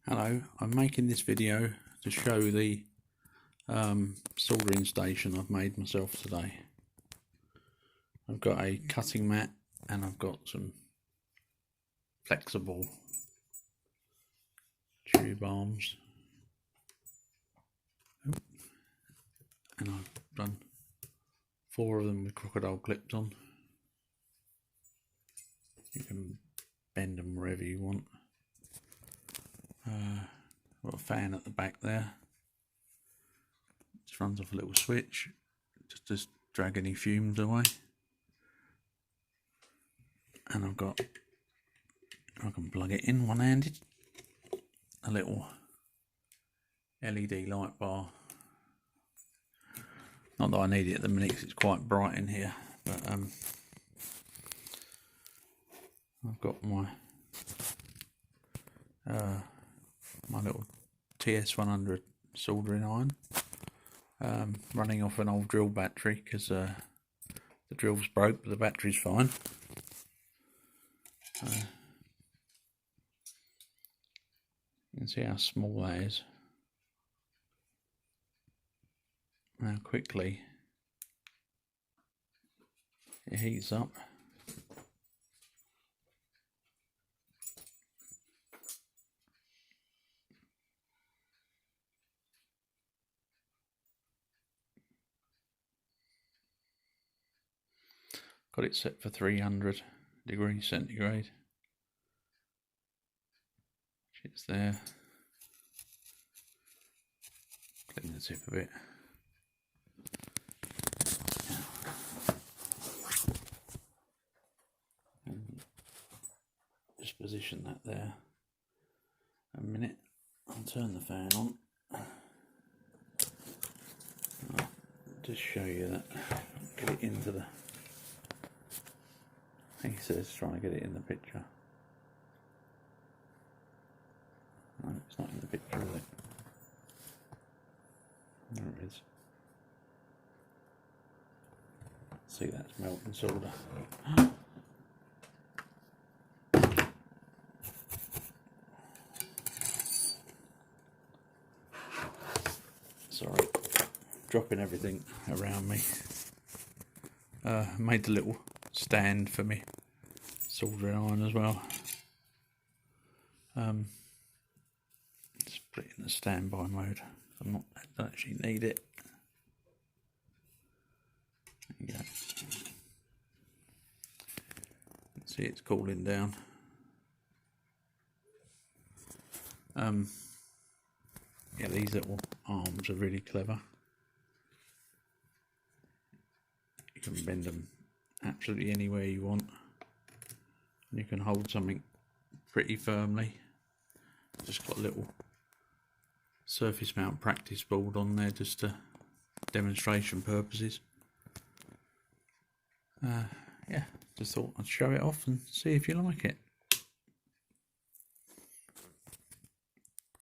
Hello, I'm making this video to show the soldering station I've made myself today. I've got a cutting mat and I've got some flexible tube arms, and I've done 4 of them with crocodile clips on. You can bend them wherever you want. Got a fan at the back there. Just runs off a little switch to just drag any fumes away. And I can plug it in one-handed. A little LED light bar. Not that I need it at the minute because it's quite bright in here, but I've got my my little TS100 soldering iron, running off an old drill battery because the drill's broke, but the battery's fine. You can see how small that is, and how quickly it heats up. Got it set for 300 degrees centigrade. It's there. Clean the tip a bit. And just position that there. A minute. I'll turn the fan on. I'll just show you that. Get it into the. He says trying to get it in the picture. No, it's not in the picture, is it? There it is. See, that's melting solder. Sorry, dropping everything around me. Made the little stand for me soldering iron as well. Just put it in the standby mode. I don't actually need it. There you go. See, it's cooling down. Yeah, these little arms are really clever. You can bend them absolutely anywhere you want. And you can hold something pretty firmly. Just got a little surface mount practice board on there just to demonstration purposes. Yeah, just thought I'd show it off and see if you like it.